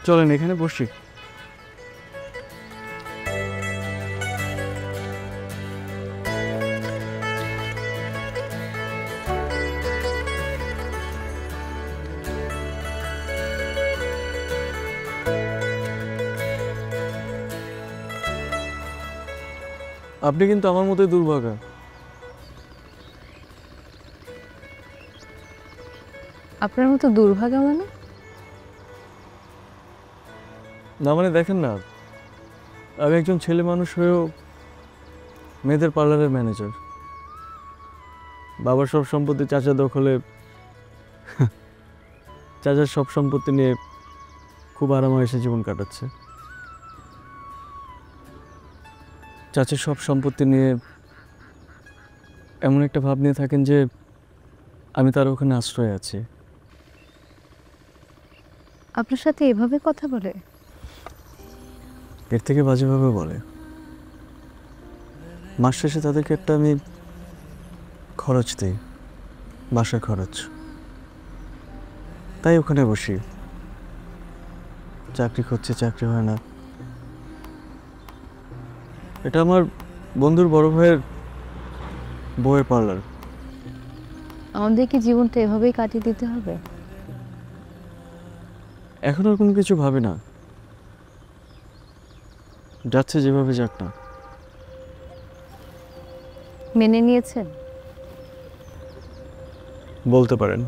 চলেন এখানে বসি। আপনি কিন্তু আমার মতোই দুর্ভাগা। আপনার মতো দুর্ভাগা মানে? না মানে দেখেন না, আমি একজন ছেলে মানুষ হয়েও মেয়েদের পার্লারের ম্যানেজার। বাবার সব সম্পত্তি চাচা দখলে, চাচার সব সম্পত্তি নিয়ে খুব আরামায়েশে জীবন কাটাচ্ছে। চাচার সব সম্পত্তি নিয়ে এমন একটা ভাব নিয়ে থাকেন যে আমি তার ওখানে আশ্রয় আছি। আপনার সাথে এভাবে কথা বলে? এর থেকে বাজেভাবে বলে। মাস শেষে তাদেরকে একটা আমি খরচ দিই, বাসার খরচ, তাই ওখানে বসি। চাকরি করছে, চাকরি হয় না। এটা আমার বন্ধুর বড় ভাইয়ের বউয়ের পার্লার। আমাদের কি জীবনটা এভাবেই কাটিয়ে দিতে হবে? এখন আর কোনো কিছু ভাবি না, যাচ্ছে যেভাবে যাক না। মেনে নিয়েছেন? বলতে পারেন।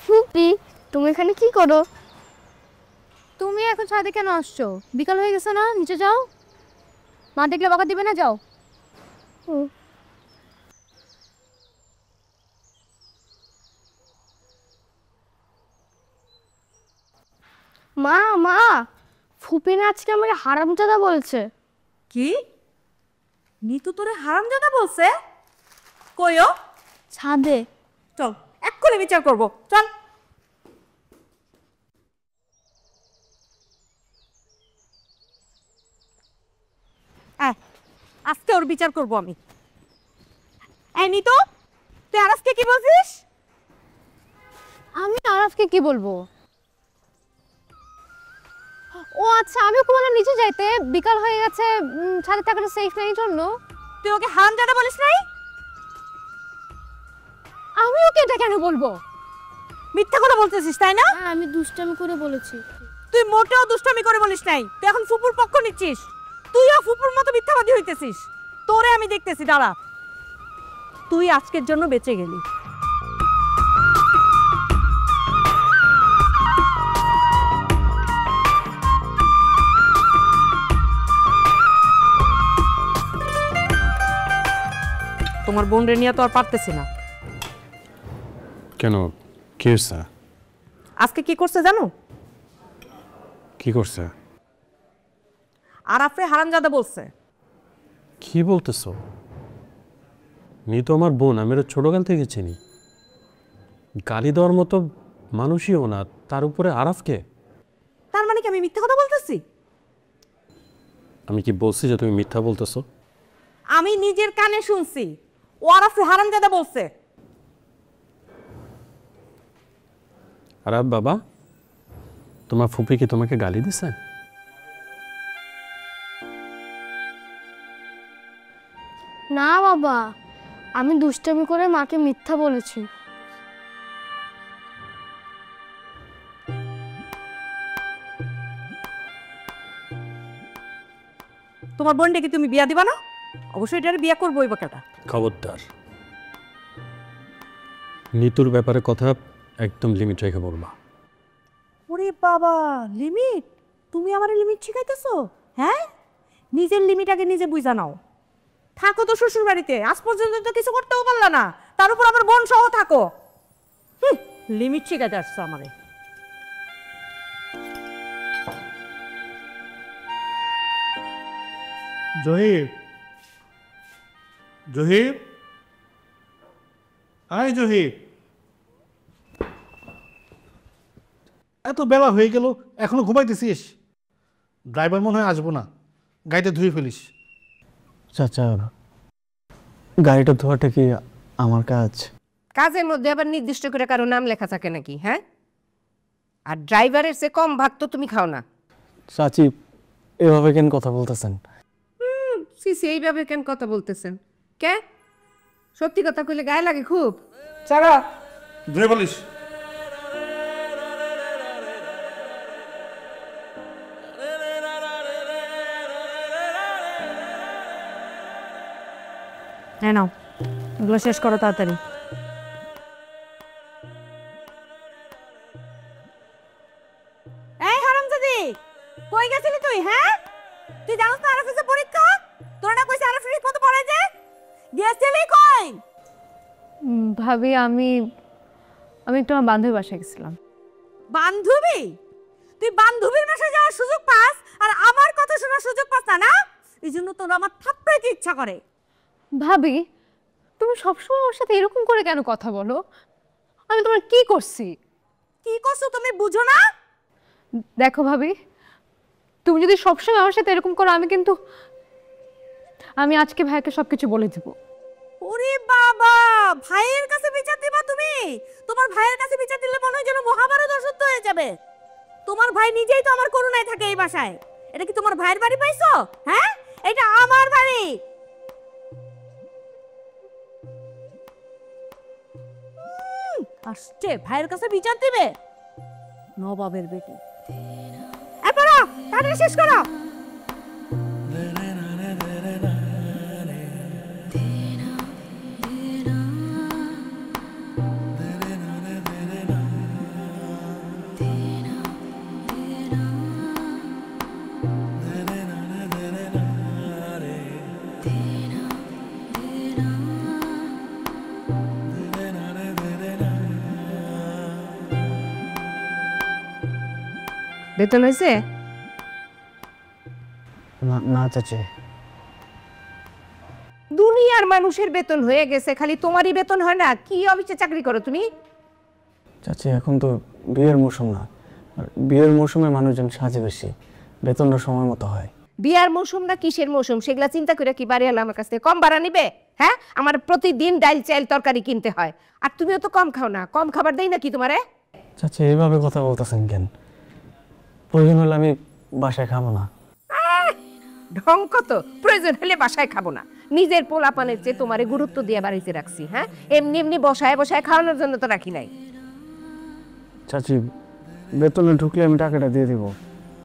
ফুপি, তুমি এখানে কি করো? তুমি এখন ছাদে কেন আসছো? বিকাল হয়ে গেছে না? নিচে যাও, মা দেখলে বকা দিবে না, যাও। মা মা, ফুপি না আজকে আমাকে হারামজাদা বলছে। কি? নিতু তোরে হারামজাদা বলছে? কইও? ছাদে। চল এক্ষুনি বিচার করব, চল। আজকে ওর বিচার করব আমি। এই নিতু, তুই আজকে কি বলছিস? আমি আরাফকে কি বলবো? ও আচ্ছা, আমিও বললাম নিচে যাইতে, বিকাল হয়ে গেছে, ছাদে থাকাটা সেফ নেই জন্য। তুই ওকে হারামজাদা বলিস নাই? আমি ওকে এটা কেন বলবো? মিথ্যা কথা বলতেছিস তাই না? আমি দুষ্টামি করে বলেছি। তুই মোটেও দুষ্টামি করে বলিস নাই, তুই এখন ফুপুর পক্ষ নিচ্ছিস। তুইও ফুপুর মতো মিথ্যাবাদী হইতেছিস। তোরে আমি দেখতেছি, দাঁড়া। তুই আজকের জন্য বেঁচে গেলি। তোমার বোন রে নিয়ে তো আর পারতেছি না। কেন, কি হয়েছে? আজকে কি করছে জানো? কি করছে? আরাফরে হারামজাদা বলছে। কি বলতেছো? নি তো আমার বোন, আমি ওর ছোটকাল থেকে চিনি। গালি দেওয়ার মতো মানুষইও না, তার উপরে আরাফকে। তার মানে কি আমি মিথ্যা কথা বলতেছি? আমি কি বলছি যে তুমি মিথ্যা বলতেছো? আমি নিজের কানে শুনছি, ও আরাফরে হারামজাদা বলছে। আরাফ বাবা, তোমার ফুপি কি তোমাকে গালি দিছে? না বাবা, আমি দুষ্টামি করে মাকে মিথ্যা বলেছি। তোমার বোনটাকে তুমি বিয়া দিবা না? অবশ্যই এটার বিয়া করবো ওই বাকাটা। খবরদার, নিতুর ব্যাপারে কথা একদম লিমিট রেখে বলবা। ওরে বাবা, লিমিট? তুমি আমার লিমিট শিখাইতেছো? হ্যাঁ, নিজের লিমিট আগে নিজে বুঝা নাও। থাকো তো শ্বশুর বাড়িতে, আজ পর্যন্ত তো কিছু করতেও পারলা না, তার উপর আমার বোন সহ থাকো। লিমিট শিখাইতে আসছো আমারে। জহির, জহির, আয় জহির, এত বেলা হয়ে গেল এখনো ঘুমাইতেছিস? ড্রাইভার মনে হয় আসবো না, গাড়িটা ধুয়ে ফেলিস। চাচা, গাড়িটা ধোয়াটা কি আমার কাজ? কাজের মধ্যে আবার নির্দিষ্ট করে কারো নাম লেখা থাকে নাকি? হ্যাঁ, আর ড্রাইভারের সে কম ভাগ তো তুমি খাও না। চাচি, এভাবে কেন কথা বলতেছেন? সিসি এইভাবে কেন কথা বলতেছেন? কে সত্যি কথা কইলে গায়ে লাগে খুব। চালা ধুয়ে ফেলিস। হ্যাঁ নাও, এগুলো শেষ করো তাড়াতাড়ি। এই হারামজাদি, কই গেছিলি তুই? হ্যাঁ, তুই জানোস না আরফিসের পরীক্ষা? তোর না কইছে আরফিস ঠিক মতো পড়ে যে? গেছিলি কই? ভাবি, আমি একটু আমার বান্ধবীর বাসায় গেছিলাম। বান্ধবী? তুই বান্ধবীর বাসায় যাওয়ার সুযোগ পাস আর আমার কথা শোনার সুযোগ পাস না, না? এই জন্য তোর আমার থাপ্পড়াইতে ইচ্ছা করে। ভাবি, তুমি সবসময় আমার সাথে এরকম করে কেন কথা বলো? আমি তোমার কি করছি? কি করছো তুমি বুঝো না? দেখো ভাবি, তুমি যদি সবসময় আমার সাথে এরকম করো, আমি আজকে ভাইকে সবকিছু বলে দিব। ওরে বাবা, ভাইয়ের কাছে বিচার দিবা তুমি? তোমার ভাইয়ের কাছে বিচার দিলে মনে হয় যেন মহাভারত অশুদ্ধ হয়ে যাবে। তোমার ভাই নিজেই তো আমার করুণায় থাকে এই বাসায়। এটা কি তোমার ভাইয়ের বাড়ি পাইছো? হ্যাঁ, এটা আমার বাড়ি। আসছে ভাইয়ের কাছে বিচার দিবে, নবাবের বেটি। এরপর তাড়াতাড়ি শেষ করো। বেতন হয়েছে? না চাচি। দুনিয়ার মানুষের বেতন হয়ে গেছে, খালি তোমারই বেতন হয় না? কি অফিসে চাকরি করো তুমি? চাচি, এখন তো বিয়ের মৌসুম না, আর বিয়ের মৌসুমে মানুষজন সাজে বেশি, বেতনটা সময় মতো হয়। বিয়ার মৌসুম না কিসের মৌসুম সেগুলা চিন্তা করে কি বাড়ি হলো আমার কাছ থেকে কম ভাড়া নিবে? হ্যাঁ, আমার প্রতিদিন ডাল চাল তরকারি কিনতে হয়, আর তুমিও তো কম খাও না। কম খাবার দেই নাকি তোমারে? চাচি, এইভাবে কথা বলতেছেন কেন? প্রয়োজন হলে আমি বাসায় খাবো না। ঢং কত! প্রয়োজন হলে বাসায় খাবো না? নিজের পোলাপানের চেয়ে তোমারে গুরুত্ব দিয়ে বাড়িতে রাখছি। হ্যাঁ, এমনি এমনি বসায় বসায় খাওয়ানোর জন্য তো রাখি নাই। চাচি, বেতনে ঢুকলে আমি টাকাটা দিয়ে দিব।